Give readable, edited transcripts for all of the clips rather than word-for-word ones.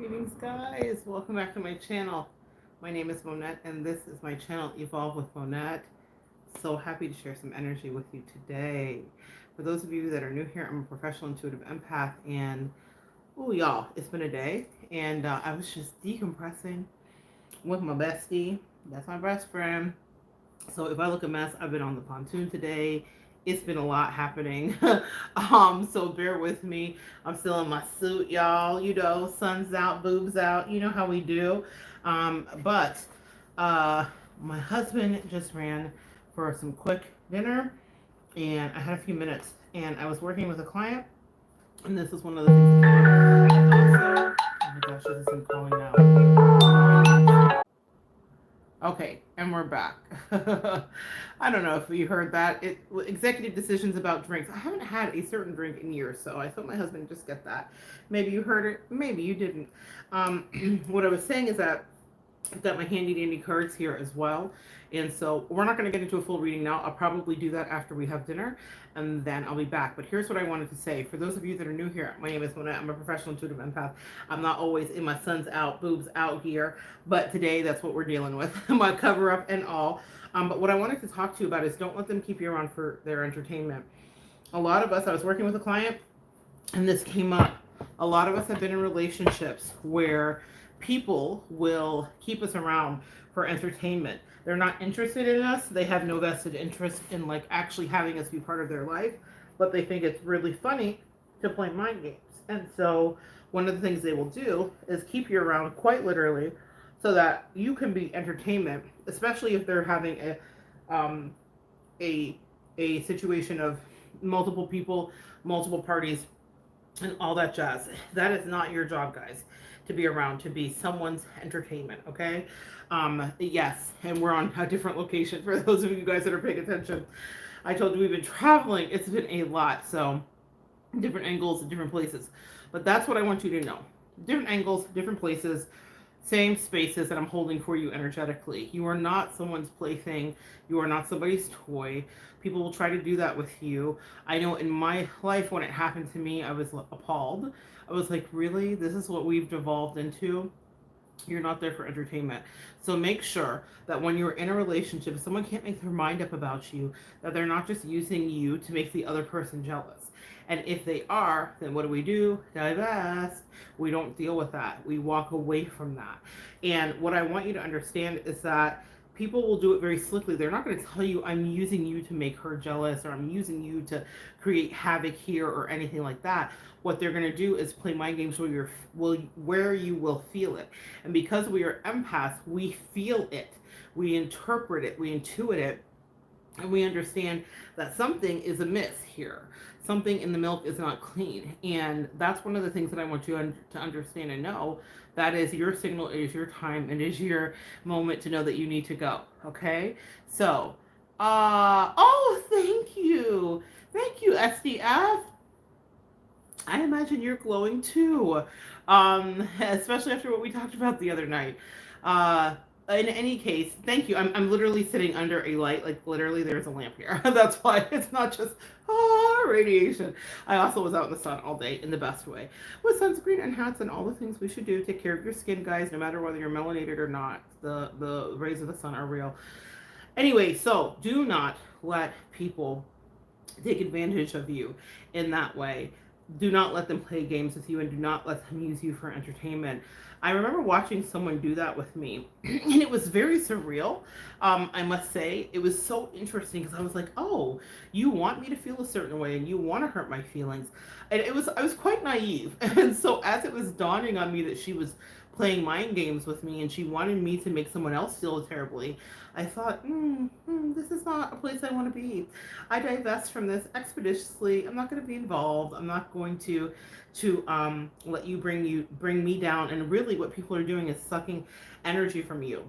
Greetings, guys. Welcome back to my channel. My name is Monette, and this is my channel, Evolve with Monette. So happy to share some energy with you today. For those of you that are new here, I'm a professional intuitive empath, and oh, y'all, it's been a day, and I was just decompressing with my bestie. That's my best friend. So if I look a mess, I've been on the pontoon today. It's been a lot happening. So bear with me. I'm still in my suit, y'all. You know, sun's out, boobs out. You know how we do. But my husband just ran for some quick dinner, and I had a few minutes, and I was working with a client, and this is one of the things that came up. Also, oh my gosh, this is him calling now. Okay, and we're back. I don't know if you heard that. Executive decisions about drinks. I haven't had a certain drink in years, so I thought my husband would just get that. Maybe you heard it, maybe you didn't. What I was saying is that I've got my handy dandy cards here as well. And so we're not going to get into a full reading now. I'll probably do that after we have dinner, and then I'll be back. But here's what I wanted to say. For those of you that are new here, my name is Mona. I'm a professional intuitive empath. I'm not always in my sun's out, boobs out here, but today that's what we're dealing with, my cover up and all. But what I wanted to talk to you about is don't let them keep you around for their entertainment. A lot of us, I was working with a client, and this came up. A lot of us have been in relationships where people will keep us around for entertainment. They're not interested in us. They have no vested interest in like actually having us be part of their life, but they think it's really funny to play mind games. And so one of the things they will do is keep you around quite literally so that you can be entertainment, especially if they're having um, a a situation of multiple people, multiple parties, and all that jazz. That is not your job, guys, to be around to be someone's entertainment, okay? Yes, and we're on a different location for those of you guys that are paying attention. I told you we've been traveling. It's been a lot, so different angles and different places. But that's what I want you to know. Different angles, different places, same spaces that I'm holding for you energetically. You are not someone's plaything. You are not somebody's toy. People will try to do that with you. I know in my life when it happened to me, I was appalled. I was like, really? This is what we've devolved into? You're not there for entertainment. So make sure that when you're in a relationship, if someone can't make their mind up about you, that they're not just using you to make the other person jealous. And if they are, then what do? Divest. We don't deal with that. We walk away from that. And what I want you to understand is that people will do it very slickly. They're not going to tell you, I'm using you to make her jealous or I'm using you to create havoc here or anything like that. What they're going to do is play mind games where you will feel it. And because we are empaths, we feel it, we interpret it, we intuit it, and we understand that something is amiss here. Something in the milk is not clean. And that's one of the things that I want you to understand and know. That is your signal, it is your time, it is your moment to know that you need to go. Okay? So, oh, thank you. Thank you, SDF. I imagine you're glowing too, especially after what we talked about the other night. In any case, thank you. I'm literally sitting under a light, like literally there's a lamp here. That's why it's not just radiation. I also was out in the sun all day in the best way with sunscreen and hats and all the things we should do. Take care of your skin, guys, no matter whether you're melanated or not. The rays of the sun are real. Anyway, so do not let people take advantage of you in that way. Do not let them play games with you and do not let them use you for entertainment. I remember watching someone do that with me, and it was very surreal. I must say, it was so interesting because I was like, "Oh, you want me to feel a certain way, and you want to hurt my feelings," and I was quite naive, and so as it was dawning on me that she was playing mind games with me and she wanted me to make someone else feel terribly, I thought, this is not a place I want to be. I divest from this expeditiously. I'm not going to be involved. I'm not going to let you bring me down. And really, what people are doing is sucking energy from you.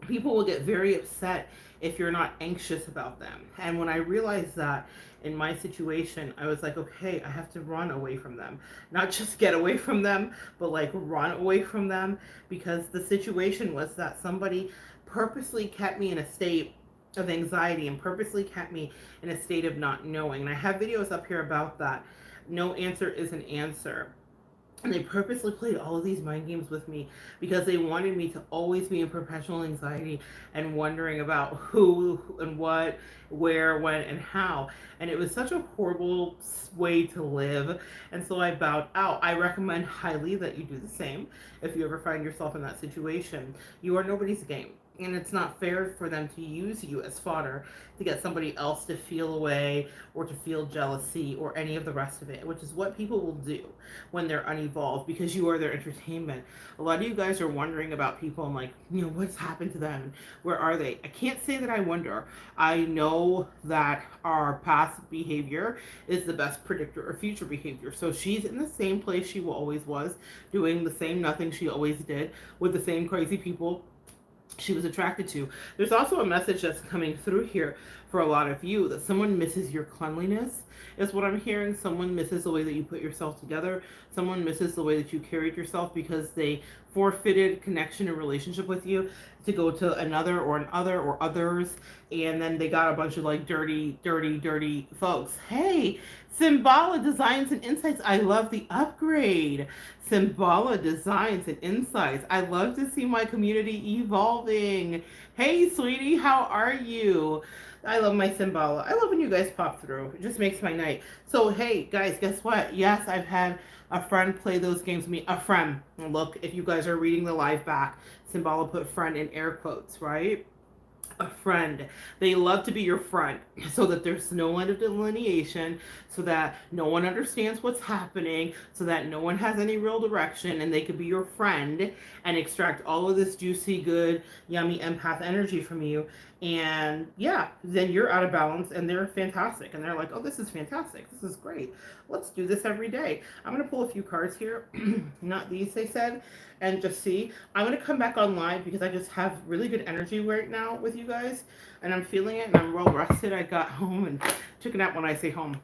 People will get very upset if you're not anxious about them. And when I realized that in my situation, I was like, okay, I have to run away from them. Not just get away from them, but like run away from them, because the situation was that somebody purposely kept me in a state of anxiety and purposely kept me in a state of not knowing. And I have videos up here about that. No answer is an answer. And they purposely played all of these mind games with me because they wanted me to always be in perpetual anxiety and wondering about who and what, where, when, and how. And it was such a horrible way to live. And so I bowed out. I recommend highly that you do the same if you ever find yourself in that situation. You are nobody's game. And it's not fair for them to use you as fodder to get somebody else to feel away or to feel jealousy or any of the rest of it, which is what people will do when they're unevolved because you are their entertainment. A lot of you guys are wondering about people and like, what's happened to them? Where are they? I can't say that I wonder. I know that our past behavior is the best predictor of future behavior. So she's in the same place she always was, doing the same nothing she always did with the same crazy people she was attracted to. There's also a message that's coming through here for a lot of you that someone misses your cleanliness, is what I'm hearing. Someone misses the way that you put yourself together. Someone misses the way that you carried yourself because they forfeited connection and relationship with you to go to another or another or others. And then they got a bunch of like dirty, dirty, dirty folks. Hey, Symbala Designs and Insights. I love the upgrade. Symbala Designs and Insights. I love to see my community evolving. Hey, sweetie, how are you? I love my Symbala. I love when you guys pop through. It just makes my night. So, hey, guys, guess what? Yes, I've had a friend play those games with me. A friend. Look, if you guys are reading the live back, Symbala put friend in air quotes, right? A friend. They love to be your friend so that there's no line of delineation, so that no one understands what's happening, so that no one has any real direction, and they could be your friend and extract all of this juicy, good, yummy empath energy from you. And yeah, then you're out of balance and they're fantastic. And they're like, oh, this is fantastic. This is great. Let's do this every day. I'm going to pull a few cards here. Not these, they said, and just see. I'm going to come back on live because I just have really good energy right now with you guys. And I'm feeling it and I'm well rested. I got home and took a nap. When I say home,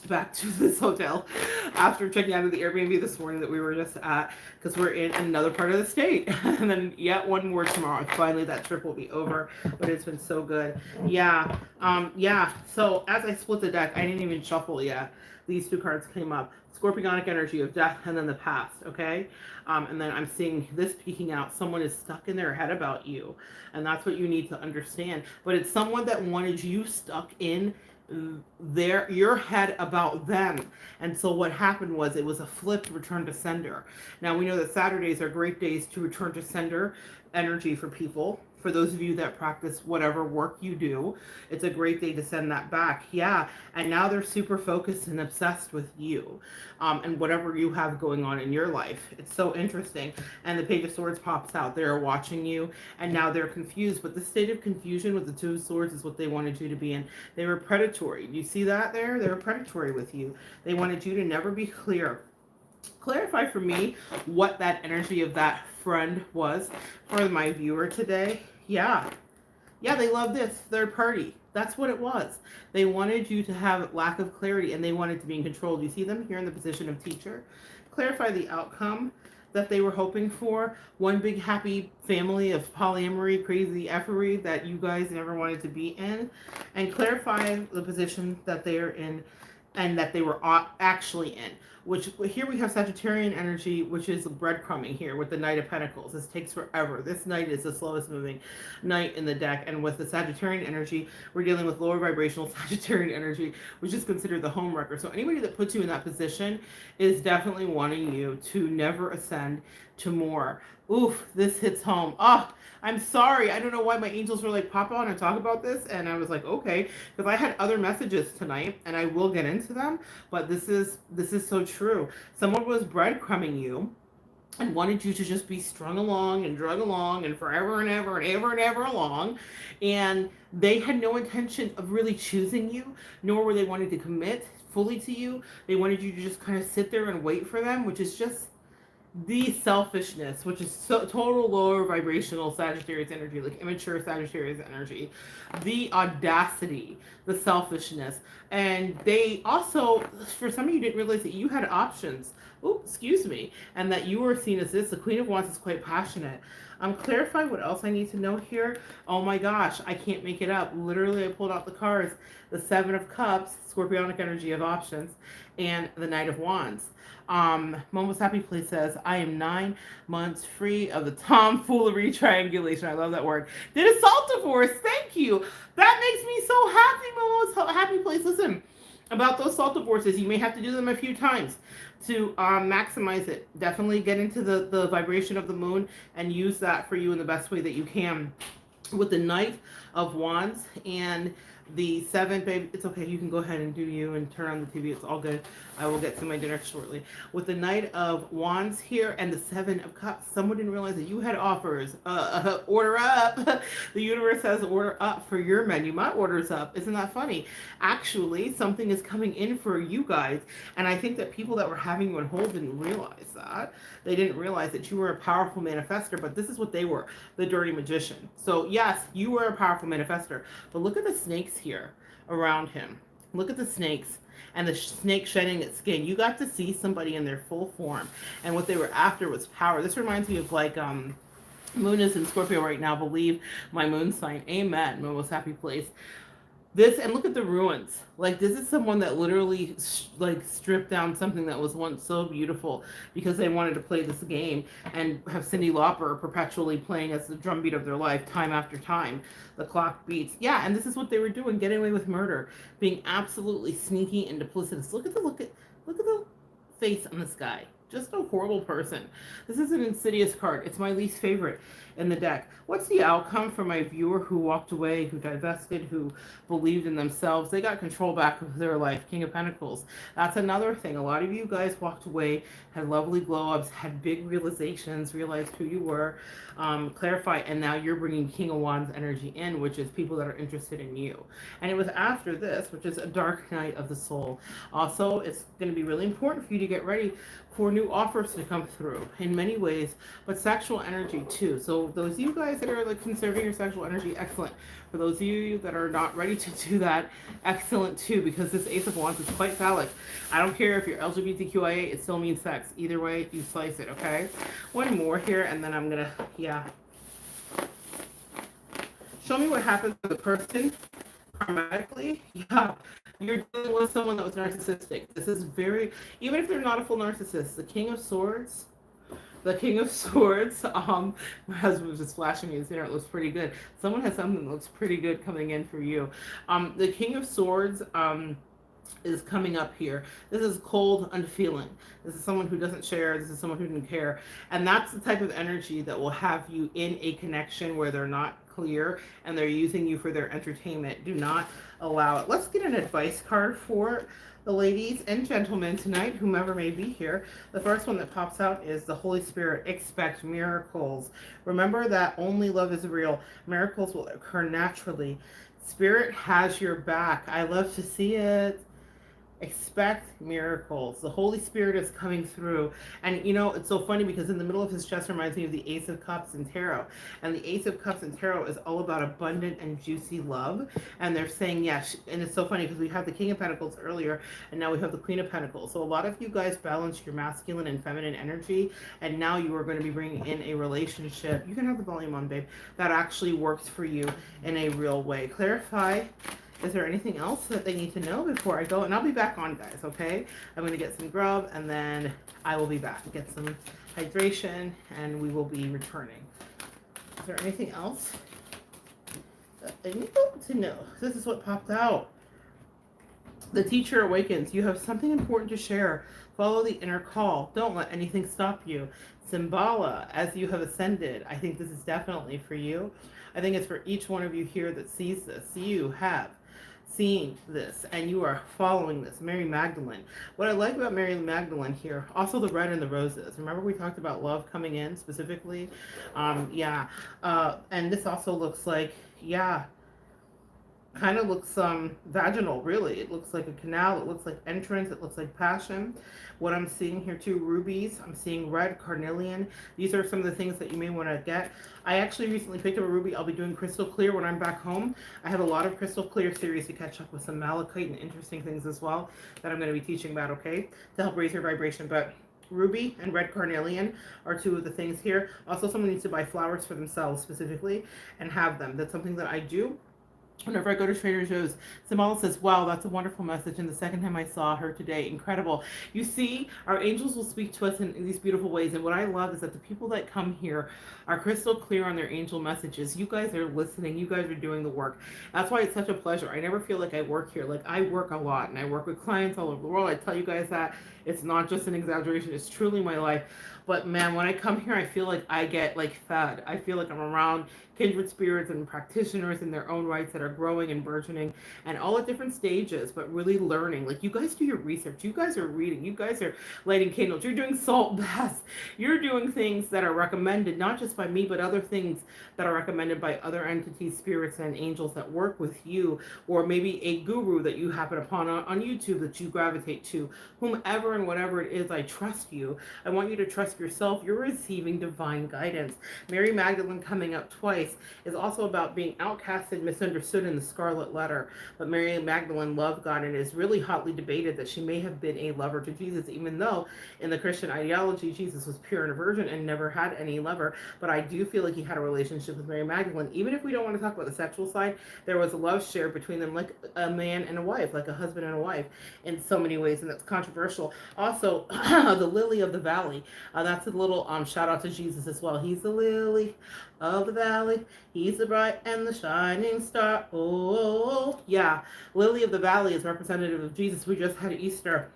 back to this hotel after checking out of the Airbnb this morning that we were just at, because we're in another part of the state. And then yet one more tomorrow. Finally that trip will be over, but it's been so good. Yeah, so as I split the deck, I didn't even shuffle yet. These two cards came up: Scorpionic energy of death and then the past. Okay. And then I'm seeing this peeking out. Someone is stuck in their head about you, and that's what you need to understand. But it's someone that wanted you stuck in your head about them. And so what happened was it was a flipped return to sender. Now we know that Saturdays are great days to return to sender energy for people. For those of you that practice whatever work you do, it's a great day to send that back. Yeah. And now they're super focused and obsessed with you, and whatever you have going on in your life. It's so interesting. And the Page of Swords pops out. They're watching you and now they're confused. But the state of confusion with the Two of Swords is what they wanted you to be in. They were predatory. Do you see that there? They were predatory with you. They wanted you to never be clear. Clarify for me what that energy of that friend was for my viewer today. Yeah, they love this third party. That's what it was. They wanted you to have lack of clarity and they wanted to be in control. Do you see them here in the position of teacher? Clarify the outcome that they were hoping for. One big happy family of polyamory, crazy effery that you guys never wanted to be in. And clarify the position that they are in and that they were actually in. Which here we have Sagittarian energy, which is breadcrumbing here with the Knight of Pentacles. This takes forever. This knight is the slowest moving knight in the deck. And with the Sagittarian energy, we're dealing with lower vibrational Sagittarian energy, which is considered the home wrecker. So anybody that puts you in that position is definitely wanting you to never ascend to more. Oof, this hits home. Oh, I'm sorry. I don't know why my angels were like, pop on and talk about this. And I was like, okay, because I had other messages tonight and I will get into them. But this is so true. Someone was breadcrumbing you and wanted you to just be strung along and drug along and forever and ever and ever and ever along. And they had no intention of really choosing you, nor were they wanting to commit fully to you. They wanted you to just kind of sit there and wait for them, which is just the selfishness, which is so total lower vibrational Sagittarius energy, like immature Sagittarius energy, the audacity, the selfishness. And they also, for some of you, didn't realize that you had options. Oh, excuse me. And that you were seen as this. The Queen of Wands is quite passionate. Clarify what else I need to know here. Oh my gosh, I can't make it up. Literally, I pulled out the cards. The Seven of Cups, Scorpionic energy of options, and the Knight of Wands. Momo's Happy Place says, I am 9 months free of the tomfoolery triangulation. I love that word. Did a salt divorce. Thank you. That makes me so happy, Momo's Happy Place. Listen, about those salt divorces, you may have to do them a few times to maximize it. Definitely get into the vibration of the moon and use that for you in the best way that you can. With the Knight of Wands and the 7, babe, it's okay. You can go ahead and do you and turn on the TV. It's all good. I will get to my dinner shortly. With the Knight of Wands here and the 7 of Cups, someone didn't realize that you had offers. Order up. The universe says order up for your menu. My order's up. Isn't that funny? Actually, something is coming in for you guys. And I think that people that were having you on hold didn't realize that. They didn't realize that you were a powerful manifester, but this is what they were, the dirty magician. So yes, you were a powerful manifester, but look at the snakes here around him. Look at the snakes and the snake shedding its skin. You got to see somebody in their full form, and what they were after was power. This reminds me of like Moon is in Scorpio right now. Believe my moon sign. Amen. Momo's Happy Place. This, and look at the ruins. Like, this is someone that literally like stripped down something that was once so beautiful because they wanted to play this game and have Cyndi Lauper perpetually playing as the drumbeat of their life time after time. The clock beats. Yeah, and this is what they were doing, getting away with murder, being absolutely sneaky and duplicitous. Look at the face on this guy. Just a horrible person. This is an insidious card. It's my least favorite in the deck. What's the outcome for my viewer who walked away, who divested, who believed in themselves? They got control back of their life. King of Pentacles. That's another thing. A lot of you guys walked away, had lovely glow-ups, had big realizations, realized who you were, clarify, and now you're bringing King of Wands energy in, which is people that are interested in you. And it was after this, which is a dark night of the soul. Also, it's going to be really important for you to get ready for new offers to come through in many ways, but sexual energy too. So those of you guys that are like conserving your sexual energy, excellent. For those of you that are not ready to do that, excellent too, because this Ace of Wands is quite phallic. I don't care if you're LGBTQIA, it still means sex. Either way, you slice it, okay? One more here, and then I'm gonna, yeah. Show me what happens to the person karmatically. Yeah. You're dealing with someone that was narcissistic. This is very, even if they're not a full narcissist, the King of Swords, my husband was just flashing me his hair. It looks pretty good. Someone has something that looks pretty good coming in for you. The King of Swords, is coming up here. This is cold, unfeeling. This is someone who doesn't share. This is someone who didn't care. And that's the type of energy that will have you in a connection where they're not clear and they're using you for their entertainment. Do not allow it. Let's get an advice card for the ladies and gentlemen tonight, whomever may be here. The first one that pops out is the Holy Spirit. Expect miracles. Remember that only love is real. Miracles will occur naturally. Spirit has your back. I love to see it. Expect miracles. The Holy Spirit is coming through. And you know, it's so funny because in the middle of his chest reminds me of the Ace of Cups and Tarot. And the Ace of Cups and Tarot is all about abundant and juicy love. And they're saying yes. And it's so funny because we had the King of Pentacles earlier and now we have the Queen of Pentacles. So a lot of you guys balance your masculine and feminine energy. And now you are going to be bringing in a relationship. You can have the volume on, babe. That actually works for you in a real way. Clarify. Is there anything else that they need to know before I go? And I'll be back on, guys, okay? I'm going to get some grub, and then I will be back. Get some hydration, and we will be returning. Is there anything else that they need to know? This is what popped out. The Teacher awakens. You have something important to share. Follow the inner call. Don't let anything stop you. Symbala, as you have ascended. I think this is definitely for you. I think it's for each one of you here that sees this. You have seen this and you are following this. Mary Magdalene. What I like about Mary Magdalene here, also the red and the roses. Remember we talked about love coming in specifically? And this also looks like, kind of looks vaginal, really. It looks like a canal. It looks like entrance. It looks like passion. What I'm seeing here too, rubies. I'm seeing red, carnelian. These are some of the things that you may want to get. I actually recently picked up a ruby. I'll be doing crystal clear when I'm back home. I have a lot of crystal clear series to catch up with some malachite and interesting things as well that I'm going to be teaching about, okay, to help raise your vibration. But ruby and red carnelian are two of the things here. Also, someone needs to buy flowers for themselves specifically and have them. That's something that I do. Whenever I go to Trader Joe's, Simala says, wow, that's a wonderful message. And the second time I saw her today, incredible. You see, our angels will speak to us in these beautiful ways. And what I love is that the people that come here are crystal clear on their angel messages. You guys are listening. You guys are doing the work. That's why it's such a pleasure. I never feel like I work here. Like, I work a lot and I work with clients all over the world. I tell you guys that it's not just an exaggeration. It's truly my life. But man, when I come here, I feel like I get like fed. I feel like I'm around kindred spirits and practitioners in their own rights that are growing and burgeoning and all at different stages, but really learning. Like, you guys do your research, you guys are reading, you guys are lighting candles, you're doing salt baths, you're doing things that are recommended not just by me, but other things that are recommended by other entities, spirits, and angels that work with you, or maybe a guru that you happen upon on YouTube that you gravitate to. Whomever and whatever it is, I trust you. I want you to trust yourself. You're receiving divine guidance. Mary Magdalene coming up twice is also about being outcasted, misunderstood in the Scarlet Letter. But Mary Magdalene loved God, and it is really hotly debated that she may have been a lover to Jesus, even though in the Christian ideology, Jesus was pure and a virgin and never had any lover. But I do feel like he had a relationship with Mary Magdalene. Even if we don't want to talk about the sexual side, there was a love shared between them, like a man and a wife, like a husband and a wife, in so many ways, and that's controversial. Also, the lily of the valley. That's a little shout out to Jesus as well. He's the lily of the valley. He's the bright and the shining star. Oh, yeah. Lily of the valley is representative of Jesus. We just had Easter.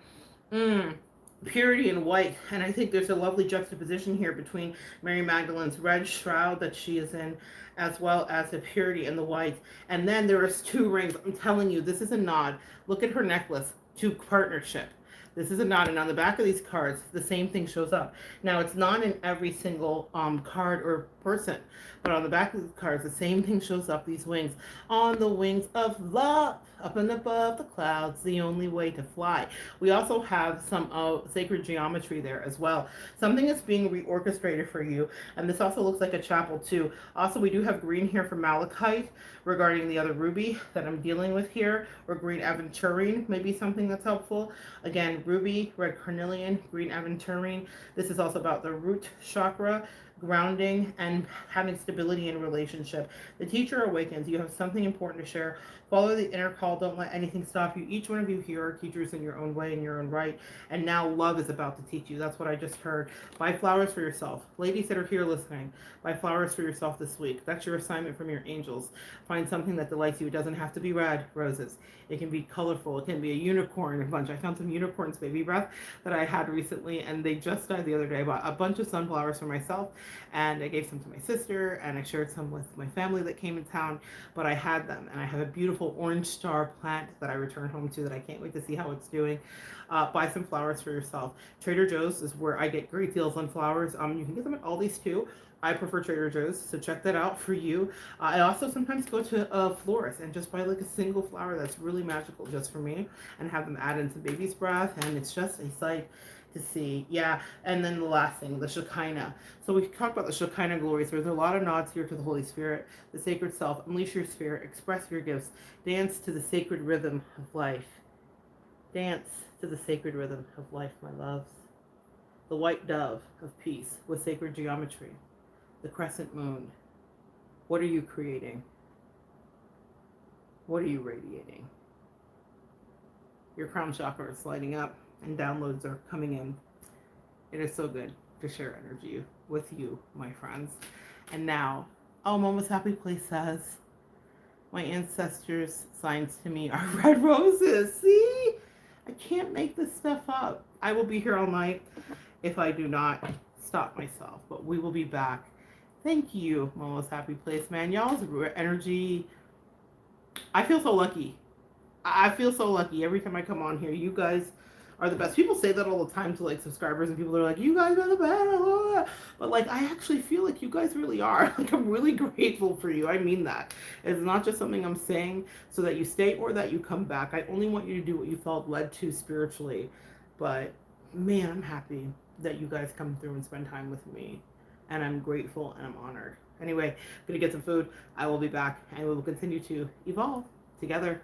Mm, purity and white. And I think there's a lovely juxtaposition here between Mary Magdalene's red shroud that she is in, as well as the purity and the white. And then there is two rings. I'm telling you, this is a nod. Look at her necklace to partnership. This is a nod, and on the back of these cards, the same thing shows up. Now, it's not in every single card or person, but on the back of the cards, the same thing shows up. These wings, on the wings of love, up and above the clouds, the only way to fly. We also have some sacred geometry there as well. Something is being reorchestrated for you, and this also looks like a chapel too. Also, we do have green here for malachite regarding the other ruby that I'm dealing with here, or green aventurine, maybe something that's helpful. Again, ruby, red carnelian, green aventurine. This is also about the root chakra, grounding, and having stability in relationship. The teacher awakens. You have something important to share. Follow the inner call. Don't let anything stop you. Each one of you here are teachers in your own way, in your own right. And now love is about to teach you. That's what I just heard. Buy flowers for yourself. Ladies that are here listening, buy flowers for yourself this week. That's your assignment from your angels. Find something that delights you. It doesn't have to be red roses. It can be colorful. It can be a unicorn, a bunch. I found some unicorns baby breath that I had recently, and they just died the other day. I bought a bunch of sunflowers for myself, and I gave some to my sister, and I shared some with my family that came in town. But I had them, and I have a beautiful orange star plant that I returned home to that I can't wait to see how it's doing. Buy some flowers for yourself. Trader Joe's is where I get great deals on flowers. You can get them at Aldi's too. I prefer Trader Joe's, so check that out for you. I also sometimes go to a florist and just buy like a single flower that's really magical just for me, and have them add in some baby's breath, and it's just a sight to see. Yeah, and then the last thing, the Shekinah. So we talked about the Shekinah glories. There's a lot of nods here to the Holy Spirit, the sacred self. Unleash your spirit, express your gifts, dance to the sacred rhythm of life. Dance to the sacred rhythm of life, my loves. The white dove of peace with sacred geometry. The crescent moon. What are you creating? What are you radiating? Your crown chakra is lighting up and downloads are coming in. It is so good to share energy with you, my friends. And now, Momo's Happy Place says, my ancestors' signs to me are red roses. See? I can't make this stuff up. I will be here all night if I do not stop myself, but we will be back. Thank you, Momo's Happy Place, man. Y'all's energy, I feel so lucky. I feel so lucky every time I come on here. You guys are the best. People say that all the time to like subscribers, and people are like, you guys are the best. But like, I actually feel like you guys really are. Like, I'm really grateful for you. I mean that. It's not just something I'm saying so that you stay or that you come back. I only want you to do what you felt led to spiritually. But man, I'm happy that you guys come through and spend time with me. And I'm grateful and I'm honored. Anyway, I'm gonna get some food. I will be back and we will continue to evolve together.